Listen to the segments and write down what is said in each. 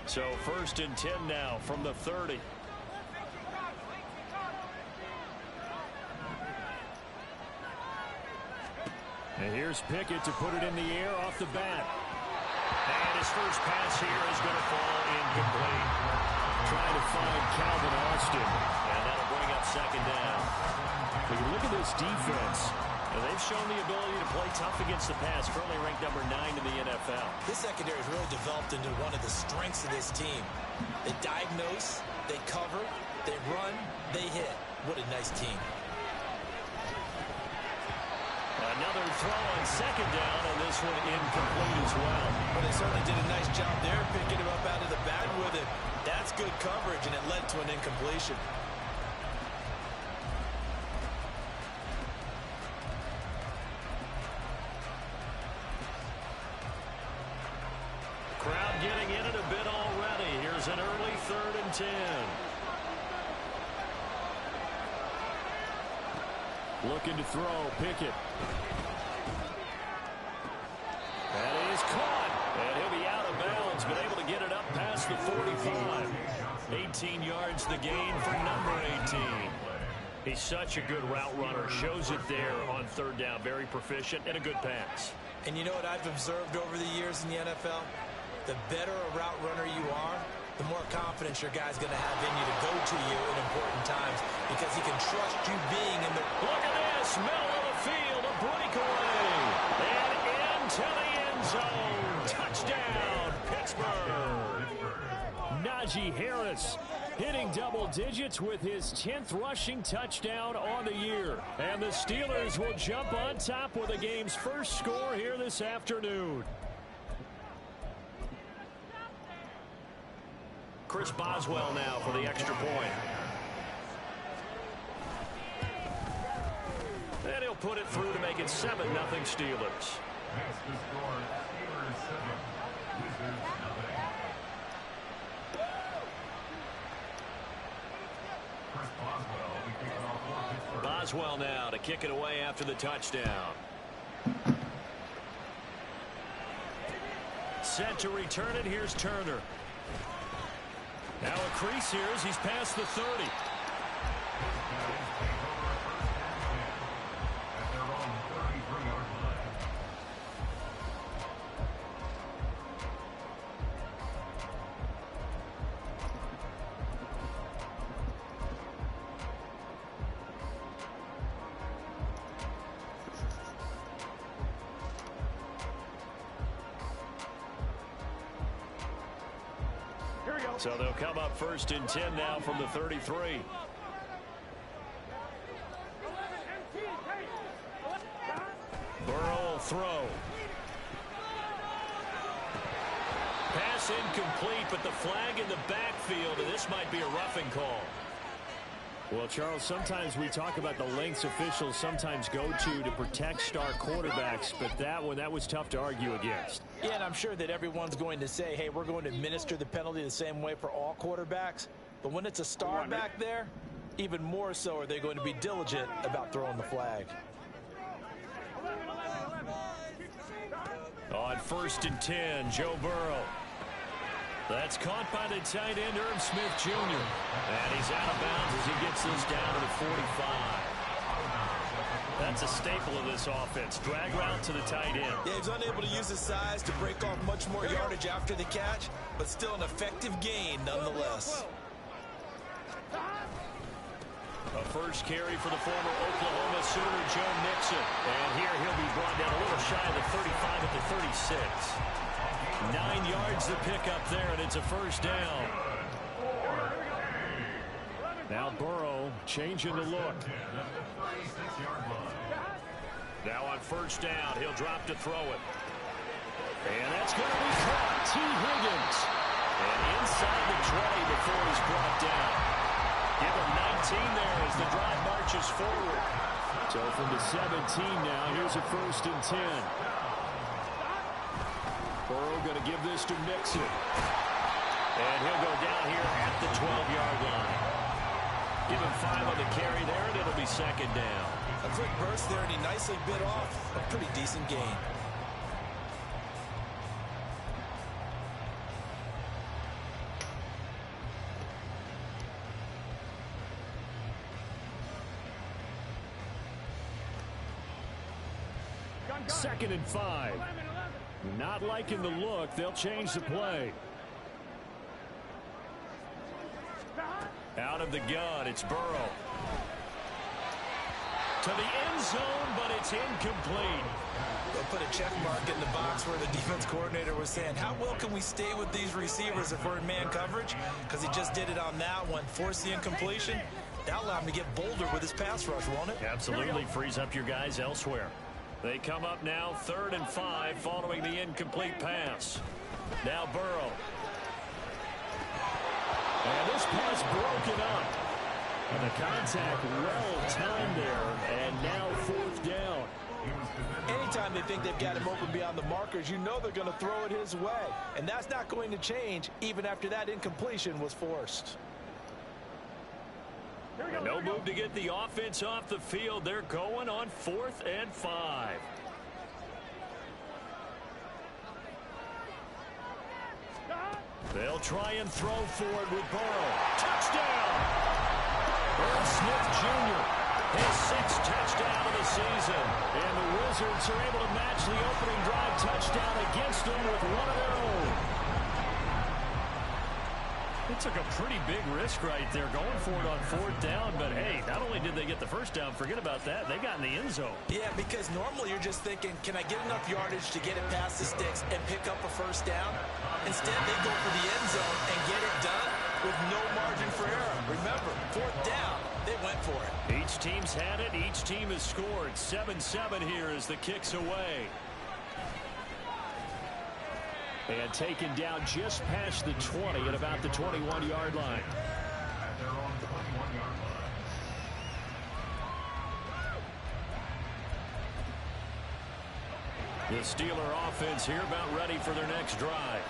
So 1st and 10 now from the 30. And here's Pickett to put it in the air off the bat. And his first pass here is going to fall incomplete. Trying to find Calvin Austin. And that'll bring up 2nd down. When you look at this defense, and they've shown the ability to play tough against the pass. Currently ranked number 9 in the NFL. This secondary has really developed into one of the strengths of this team. They diagnose, they cover, they run, they hit. What a nice team. Another throw on 2nd down, and this one incomplete as well. Well, they certainly did a nice job there, picking him up out of the bag with it. That's good coverage, and it led to an incompletion. Crowd getting in it a bit already. Here's an early 3rd and 10. Looking to throw, Pickett. That is caught. And he'll be out of bounds, but able to get it up past the 45. 18 yards the gain for number 18. He's such a good route runner. Shows it there on 3rd down. Very proficient and a good pass. And you know what I've observed over the years in the NFL? The better a route runner you are, the more confidence your guy's going to have in you to go to you in important times because he can trust you being in the... Look at this, middle of the field, a breakaway, and into the end zone. Touchdown, Pittsburgh. Najee Harris hitting double digits with his 10th rushing touchdown on the year. And the Steelers will jump on top with the game's first score here this afternoon. Chris Boswell now for the extra point. And he'll put it through to make it 7-0 Steelers. Boswell now to kick it away after the touchdown. Set to return it. Here's Turner. Now a crease here as he's past the 30. So they'll come up 1st and 10 now from the 33. Burrow will throw. Pass incomplete, but the flag in the backfield, and this might be a roughing call. Well, Charles, sometimes we talk about the lengths officials sometimes go to protect star quarterbacks, but that was tough to argue against. Yeah, and I'm sure that everyone's going to say, hey, we're going to administer the penalty the same way for all quarterbacks. But when it's a star back there, even more so are they going to be diligent about throwing the flag. On 1st and 10, Joe Burrow. That's caught by the tight end, Irv Smith Jr. And he's out of bounds as he gets this down to the 45. That's a staple of this offense. Drag route to the tight end. Yeah, he's unable to use his size to break off much more yardage after the catch, but still an effective gain nonetheless. A first carry for the former Oklahoma Sooner, Joe Mixon. And here he'll be brought down a little shy of the 35 at the 36. 9 yards to pick up there, and it's a 1st down. Now Burrow changing the look. Now on 1st down, he'll drop to throw it. And that's going to be caught. T. Higgins. And inside the 20 before he's brought down. Give him 19 there as the drive marches forward. So from the 17 now, here's a 1st and 10. Burrow going to give this to Mixon. And he'll go down here at the 12-yard line. Give him 5 on the carry there, and it'll be 2nd down. A quick burst there, and he nicely bit off a pretty decent gain. 2nd and 5. Not liking the look. They'll change the play. Out of the gun, it's Burrow. To the end zone, but it's incomplete. They'll put a check mark in the box where the defense coordinator was saying, how well can we stay with these receivers if we're in man coverage? Because he just did it on that one. Force the incompletion. That'll allow him to get bolder with his pass rush, won't it? Absolutely. Frees up your guys elsewhere. They come up now 3rd and 5 following the incomplete pass. Now Burrow. And this pass broken up. And the contact well timed there. And now 4th down. Anytime they think they've got him open beyond the markers, you know they're going to throw it his way. And that's not going to change even after that incompletion was forced. No move to get the offense off the field. They're going on 4th and 5. They'll try and throw for it with Burrow. Touchdown! Burrow Smith Jr. his 6th touchdown of the season. And the Wizards are able to match the opening drive touchdown against them with one of their own. They took a pretty big risk right there going for it on 4th down. But, hey, not only did they get the first down, forget about that, they got in the end zone. Yeah, because normally you're just thinking, can I get enough yardage to get it past the sticks and pick up a first down? Instead, they go for the end zone and get it done with no margin for error. Remember, 4th down, they went for it. Each team's had it. Each team has scored. 7-7 here as the kick's away. And taken down just past the 20 at about the 21-yard line. The Steeler offense here about ready for their next drive.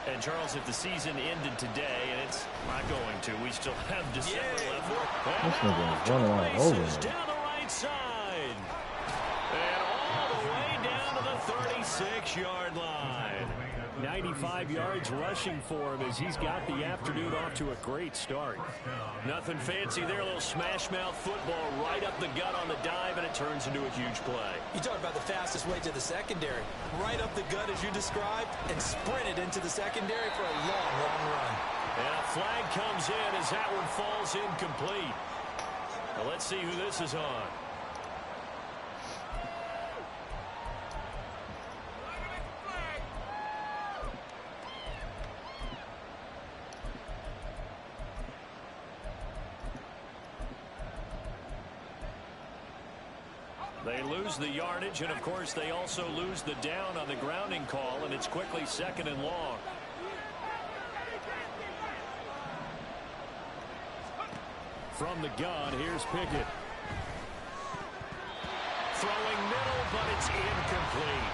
And, Charles, if the season ended today, and it's not going to, we still have December left. Running all over him. Down the right side. And all the way down to the 36-yard line. 95 yards rushing for him as he's got the afternoon off to a great start. Nothing fancy there. A little smash mouth football right up the gut on the dive, and it turns into a huge play. You talk about the fastest way to the secondary. Right up the gut as you described and sprinted into the secondary for a long, long run. And a flag comes in as that one falls incomplete. Now let's see who this is on. They lose the yardage, and of course they also lose the down on the grounding call, and it's quickly 2nd and long. From the gun, here's Pickett. Throwing middle, but it's incomplete.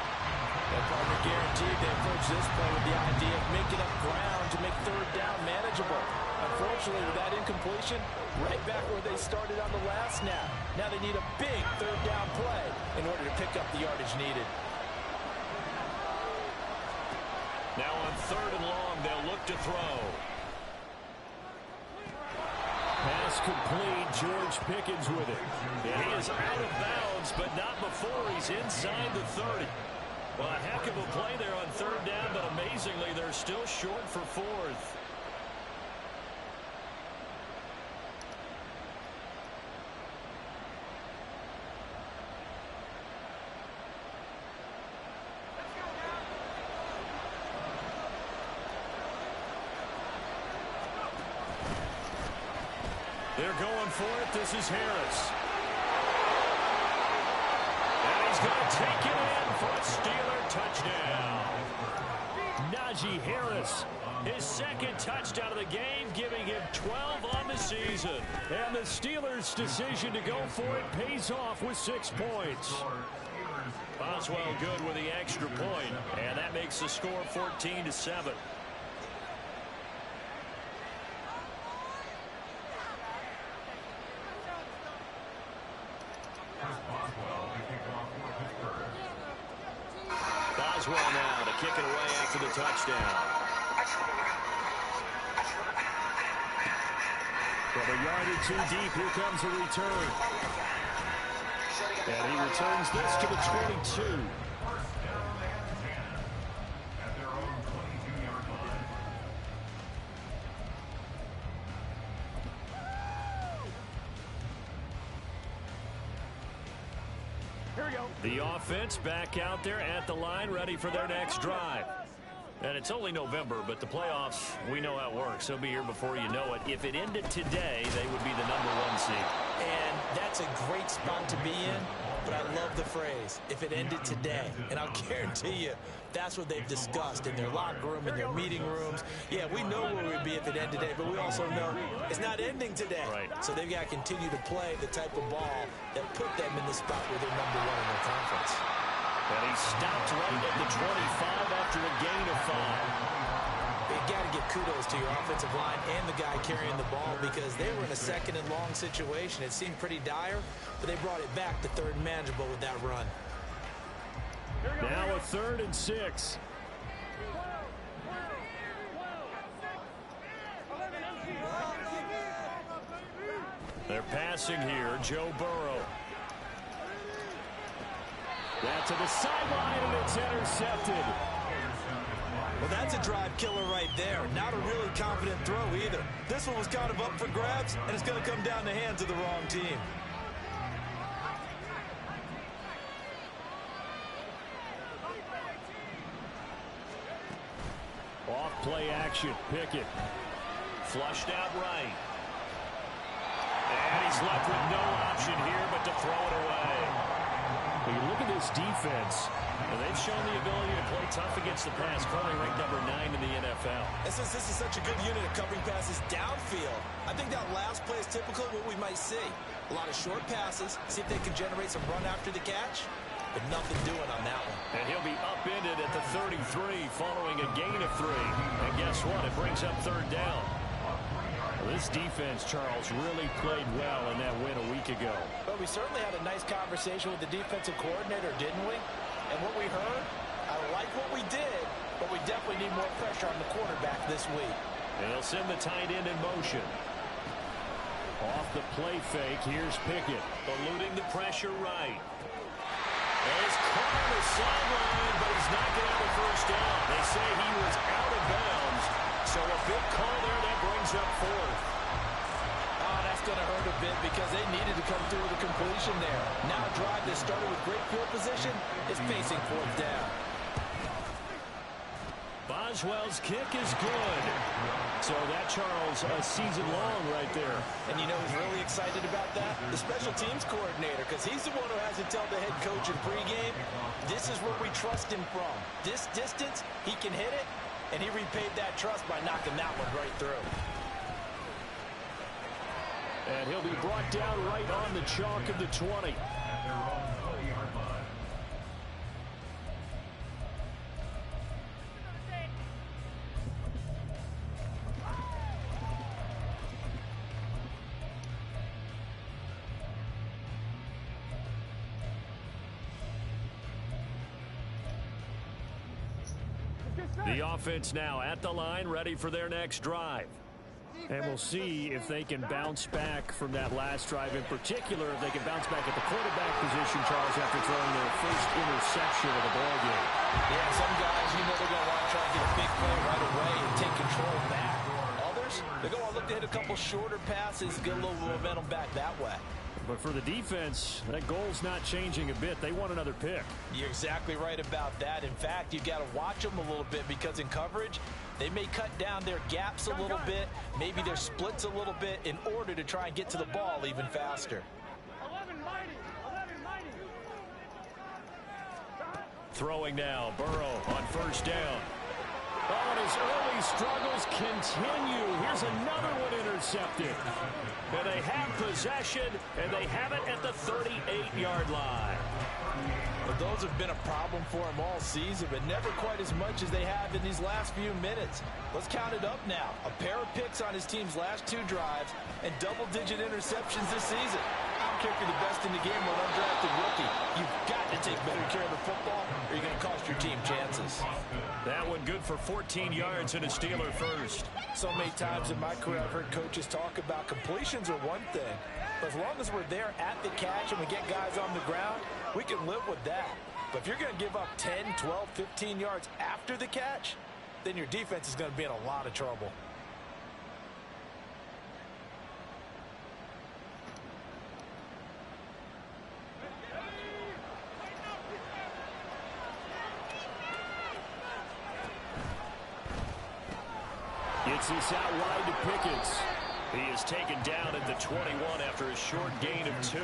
That partner guaranteed they approach this play with the idea of making up ground to make 3rd down manageable. Unfortunately, with that incompletion, right back where they started on the last snap. Now they need a big 3rd down play in order to pick up the yardage needed. Now on 3rd and long, they'll look to throw. Pass complete. George Pickens with it. And he is out of bounds, but not before he's inside the 30. Well, a heck of a play there on 3rd down, but amazingly, they're still short for 4th. They're going for it. This is Harris. And he's going to take it in for a Steeler touchdown. Najee Harris, his 2nd touchdown of the game, giving him 12 on the season. And the Steelers' decision to go for it pays off with 6 points. Boswell good with the extra point, and that makes the score 14-7. Boswell now to kick it away after the touchdown. From a yard or 2 deep, here comes a return. And he returns this to the 22. The offense back out there at the line, ready for their next drive. And it's only November, but the playoffs, we know how it works. They'll be here before you know it. If it ended today, they would be the #1 seed. And that's a great spot to be in, but I love the phrase, if it ended today. And I'll guarantee you, that's what they've discussed in their locker room, in their meeting rooms. Yeah, we know where we'd be if it ended today, but we also know it's not ending today. Right. So they've got to continue to play the type of ball that put them in the spot where they're #1 in their conference. And he stopped right at the 25 after a gain of 5. You got to give kudos to your offensive line and the guy carrying the ball because they were in a second and long situation. It seemed pretty dire, but they brought it back to third and manageable with that run. Now a 3rd and 6. They're passing here. Joe Burrow. That to the sideline, and it's intercepted. Well, that's a drive killer right there. Not a really confident throw either. This one was kind of up for grabs, and it's going to come down the hands of the wrong team. Off play action. Pickett. Flushed out right. And he's left with no option here but to throw it away. When you look at this defense, and they've shown the ability to play tough against the pass, currently ranked #9 in the NFL. And since this is such a good unit of covering passes downfield, I think that last play is typically what we might see. A lot of short passes, see if they can generate some run after the catch, but nothing doing on that one. And he'll be upended at the 33 following a gain of 3. And guess what? It brings up 3rd down. This defense, Charles, really played well in that win a week ago. But we certainly had a nice conversation with the defensive coordinator, didn't we? And what we heard, I like what we did, but we definitely need more pressure on the quarterback this week. And they'll send the tight end in motion. Off the play fake, here's Pickett, eluding the pressure right. And he's caught on the sideline, but he's not going to have a 1st down. They say he was out of bounds. So a big call there that brings up 4th. Oh, that's going to hurt a bit because they needed to come through with a completion there. Now a drive that started with great field position is facing 4th down. Boswell's kick is good. So that, Charles, a season long right there. And you know who's really excited about that? The special teams coordinator, because he's the one who has to tell the head coach in pregame, this is where we trust him from. This distance, he can hit it. And he repaid that trust by knocking that one right through. And he'll be brought down right on the chalk of the 20. The offense now at the line, ready for their next drive. And we'll see if they can bounce back from that last drive. In particular, if they can bounce back at the quarterback position, Charles, after throwing their first interception of the ballgame. Yeah, some guys, you know they're going to want to try to get a big play right away and take control back. Others, they're going to look to hit a couple shorter passes, get a little momentum back that way. But for the defense, that goal's not changing a bit. They want another pick. You're exactly right about that. In fact, you've got to watch them a little bit because in coverage, they may cut down their gaps a little bit, maybe their splits a little bit in order to try and get to the ball even faster. Throwing now, Burrow on 1st down. Oh, and his early struggles continue. Here's another one intercepted. And they have possession, and they have it at the 38-yard line. But those have been a problem for him all season, but never quite as much as they have in these last few minutes. Let's count it up now. A pair of picks on his team's last 2 drives and double-digit interceptions this season. I don't care if you're the best in the game or an undrafted rookie. You've got to take better care of the football or you're going to cost your team chances. That one good for 14 yards and a Steeler first. So many times in my career I've heard coaches talk about completions are one thing. But as long as we're there at the catch and we get guys on the ground, we can live with that. But if you're going to give up 10, 12, 15 yards after the catch, then your defense is going to be in a lot of trouble. Gets this out wide to Pickens. He is taken down at the 21 after a short gain of 2.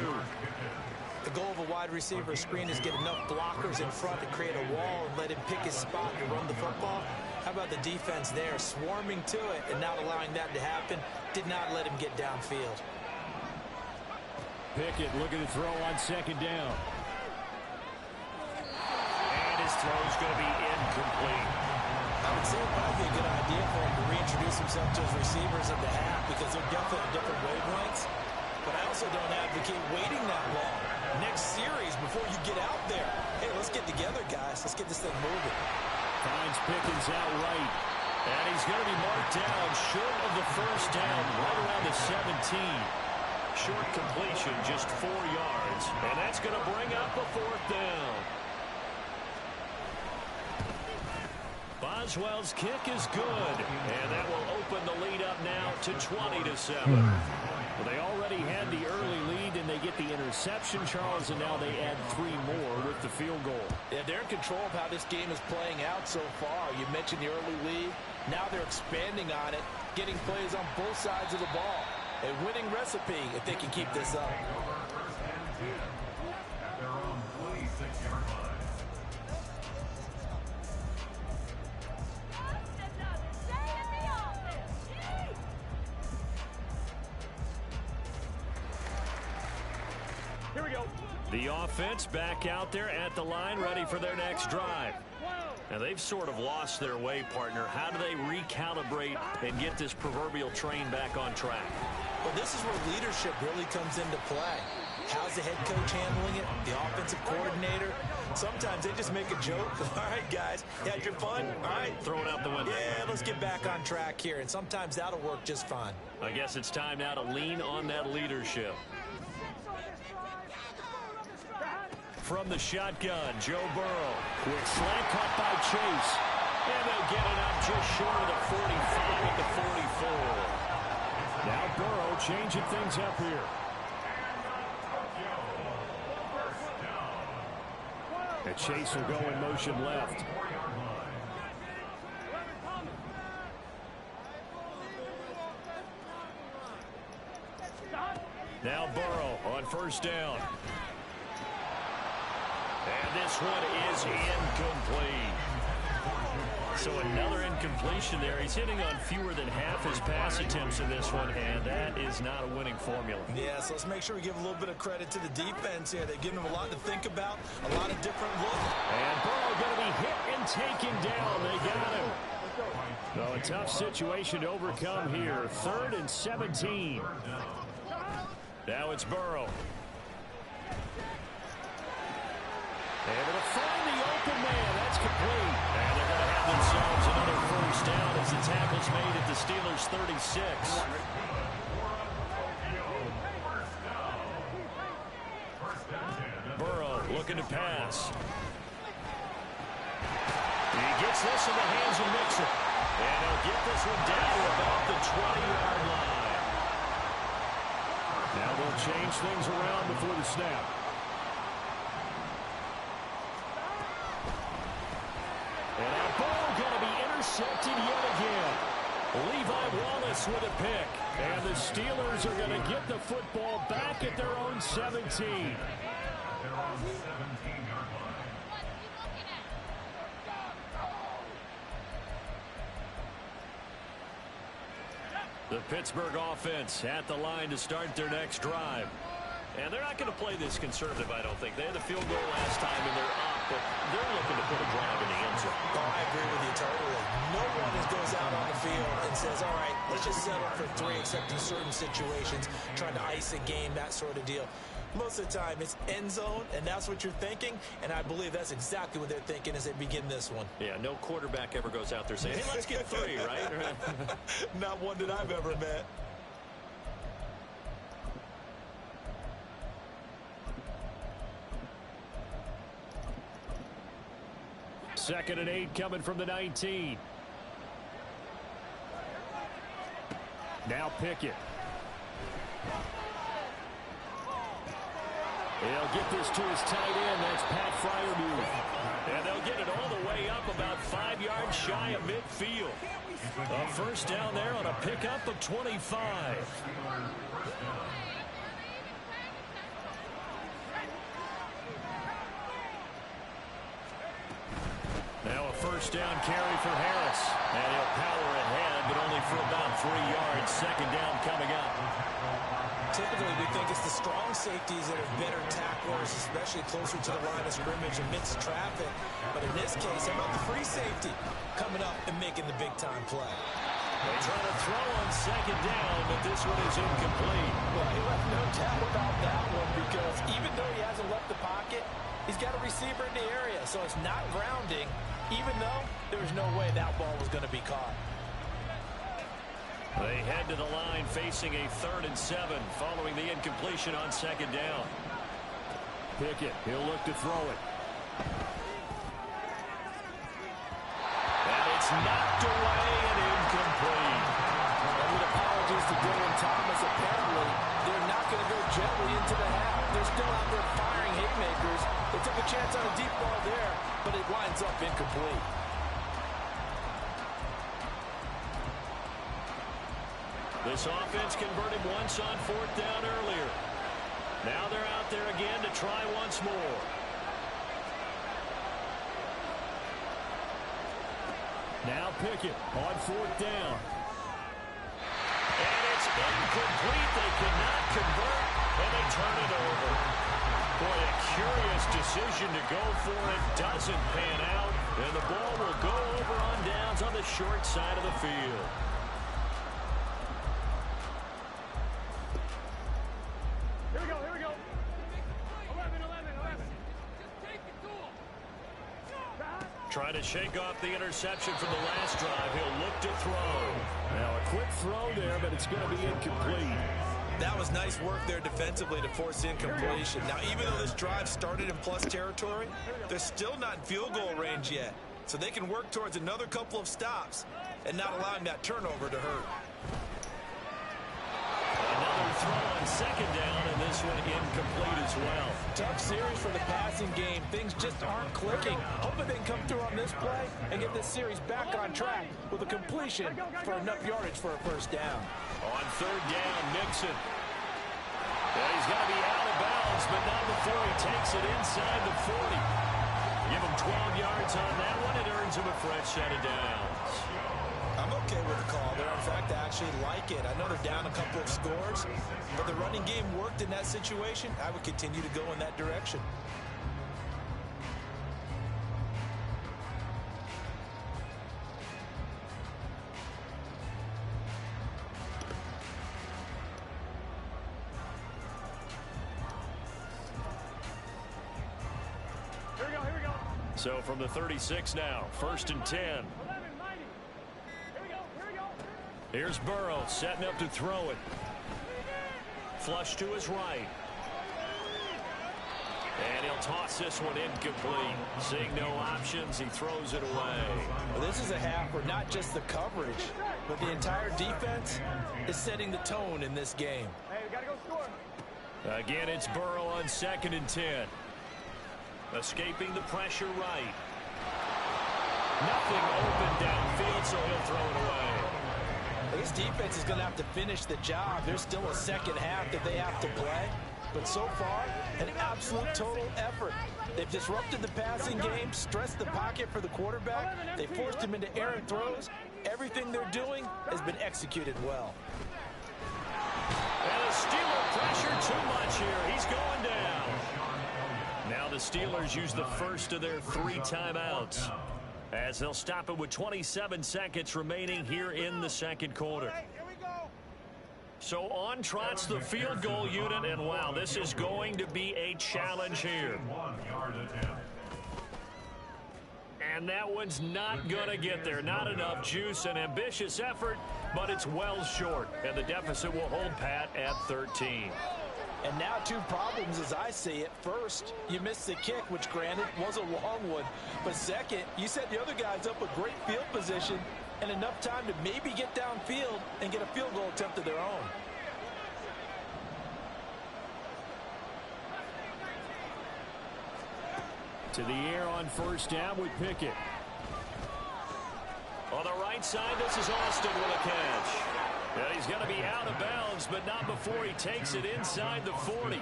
The goal of a wide receiver screen is get enough blockers in front to create a wall and let him pick his spot to run the football. How about the defense there, swarming to it and not allowing that to happen? Did not let him get downfield. Pickett looking to throw on second down. And his throw is going to be incomplete. I would say it might be a good idea for him to reintroduce himself to his receivers at the half because they're definitely on different wavelengths. But I also don't advocate waiting that long. Next series before you get out there. Hey, let's get together, guys. Let's get this thing moving. Finds Pickens out right. And he's going to be marked down short of the first down, right around the 17. Short completion, just 4 yards. And that's going to bring up a 4th down. Boswell's kick is good. And that will open the lead up now to 20-7. Well, they already had the early lead, and they get the interception, Charles, and now they add 3 more with the field goal. Yeah, they're in control of how this game is playing out so far. You mentioned the early lead. Now they're expanding on it, getting plays on both sides of the ball. A winning recipe if they can keep this up. Here we go. The offense back out there at the line, ready for their next drive. Now, they've sort of lost their way, partner. How do they recalibrate and get this proverbial train back on track? Well, this is where leadership really comes into play. How's the head coach handling it? The offensive coordinator? Sometimes they just make a joke. All right, guys, you had your fun? All right. Throw it out the window. Yeah, let's get back on track here. And sometimes that'll work just fine. I guess it's time now to lean on that leadership. From the shotgun, Joe Burrow. Quick slant cut by Chase. And they'll get it up just short of the 45 at the 44. Now Burrow changing things up here. And Chase will go in motion left. Now Burrow on first down. And this one is incomplete. So another incompletion there. He's hitting on fewer than half his pass attempts in this one, and that is not a winning formula. Yeah, so let's make sure we give a little bit of credit to the defense here. They've given him a lot to think about, a lot of different looks. And Burrow going to be hit and taken down. They got him. So a tough situation to overcome here. 3rd and 17. Now it's Burrow. And it'll find the open man. That's complete. And they're going to have themselves another first down as the tackle's made at the Steelers' 36. Burrow looking to pass. He gets this in the hands of Mixon. And he'll get this one down to about the 20-yard line. Now they'll change things around before the snap. And that ball going to be intercepted yet again. Levi Wallace with a pick. And the Steelers are going to get the football back at their own 17. The Pittsburgh offense at the line to start their next drive. And they're not going to play this conservative, I don't think. They had the field goal last time, and they're up, but they're looking to put a drive in the end zone. Oh, I agree with you totally. No one goes out on the field and says, all right, let's just settle for 3, except in certain situations, trying to ice a game, that sort of deal. Most of the time, it's end zone, and that's what you're thinking, and I believe that's exactly what they're thinking as they begin this one. Yeah, no quarterback ever goes out there saying, hey, let's get 3, right? Not one that I've ever met. Second and 8 coming from the 19. Now Pickett. He'll get this to his tight end. That's Pat Freiermuth. And they'll get it all the way up about 5 yards shy of midfield. A first down there on a pickup of 25. Now a first down carry for Harris. And he'll power ahead, but only for about 3 yards. Second down coming up. Typically, we think it's the strong safeties that are better tacklers, especially closer to the line of scrimmage amidst traffic. But in this case, how about the free safety coming up and making the big-time play? They try to throw on second down, but this one is incomplete. Well, he left no doubt about that one because even though he hasn't left the pocket, he's got a receiver in the area, so it's not grounding, even though there's no way that ball was going to be caught. They head to the line facing a 3rd and 7 following the incompletion on second down. Pickett, he'll look to throw it. And it's knocked away and incomplete. And with apologies to Dylan Thomas, apparently they're not going to go gently into the half. They're still out there firing haymakers. They took a chance on a deep ball there, but it winds up incomplete. This offense converted once on 4th down earlier. Now they're out there again to try once more. Now Pickett on 4th down. And it's incomplete. They cannot convert, and they turn it over. Boy, a curious decision to go for it. Doesn't pan out, and the ball will go over on downs on the short side of the field. Here we go. 11. Just take it to him. Trying to shake off the interception from the last drive. He'll look to throw. Now a quick throw there, but it's going to be incomplete. That was nice work there defensively to force incompletion. Now, even though this drive started in plus territory, they're still not in field goal range yet. So they can work towards another couple of stops and not allowing that turnover to hurt. Another throw on second down, and this one incomplete as well. Tough series for the passing game. Things just aren't clicking. Hoping they can come through on this play and get this series back on track with a completion for enough yardage for a first down. On 3rd down, Nixon. Yeah, he's got to be out of bounds, but not before he takes it inside the 40. Give him 12 yards on that one. It earns him a fresh set of downs. I'm okay with the call there. In fact, I actually like it. I know they're down a couple of scores, but the running game worked in that situation. I would continue to go in that direction. Here we go. So from the 36 now, 1st and 10. 11, 90. Here we go. Here's Burrow setting up to throw it. Flush to his right. And he'll toss this one incomplete. Seeing no options, he throws it away. Well, this is a half where not just the coverage, but the entire defense is setting the tone in this game. Hey, we got to go score. Again, it's Burrow on 2nd and 10. Escaping the pressure right. Nothing open downfield, so he'll throw it away. This defense is going to have to finish the job. There's still a second half that they have to play. But so far, an absolute total effort. They've disrupted the passing game, stressed the pocket for the quarterback. They forced him into errant throws. Everything they're doing has been executed well. And the Steeler pressure too much here. He's going down. Now the Steelers use the first of their 3 timeouts, as they'll stop it with 27 seconds remaining here in the 2nd quarter. So on trots the field goal unit, and wow, this is going to be a challenge here. And that one's not going to get there. Not enough juice. An ambitious effort, but it's well short, and the deficit will hold pat at 13. And now 2 problems as I see it. First, you missed the kick, which granted was a long one. But second, you set the other guys up with great field position and enough time to maybe get downfield and get a field goal attempt of their own. To the air on first down with Pickett. On the right side, this is Austin with a catch. And he's going to be out of bounds, but not before he takes it inside the 40.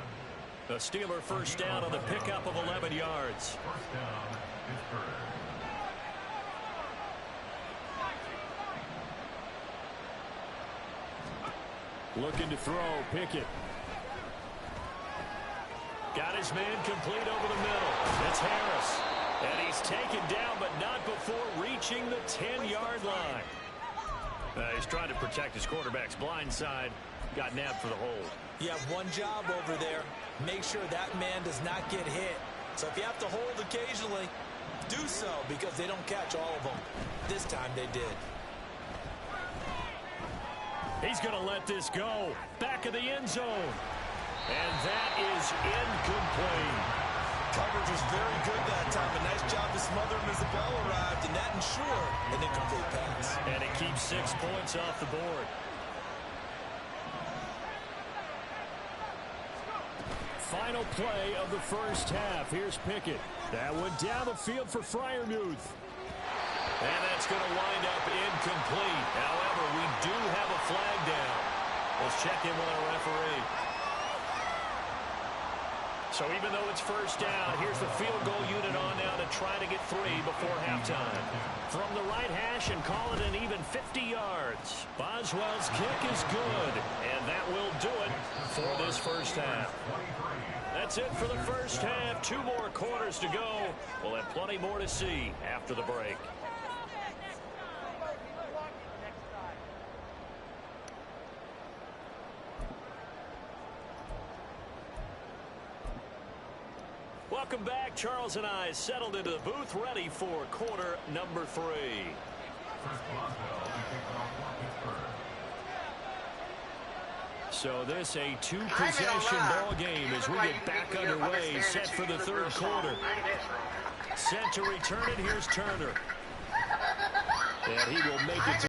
A Steeler first down on the pickup of 11 yards. Looking to throw, Pickett. Got his man complete over the middle. It's Harris. And he's taken down, but not before reaching the 10-yard line. He's trying to protect his quarterback's blind side. Got nabbed for the hold. You have one job over there. Make sure that man does not get hit. So if you have to hold occasionally, do so, because they don't catch all of them. This time they did. He's going to let this go. Back of the end zone. And that is incomplete. Coverage was very good that time. A nice job to smother him as the ball arrived, and that ensured an incomplete pass. And it keeps 6 points off the board. Final play of the first half. Here's Pickett. That went down the field for Freiermuth. And that's going to wind up incomplete. However, we do have a flag down. Let's check in with our referee. So even though it's first down, here's the field goal unit on now to try to get 3 before halftime. From the right hash and call it an even 50 yards. Boswell's kick is good, and that will do it for this first half. That's it for the first half. 2 more quarters to go. We'll have plenty more to see after the break. Welcome back. Charles and I settled into the booth, ready for quarter number 3. So this a 2-possession ball game as we get back underway, set for the third quarter. Set to return it. Here's Turner. And he will make it to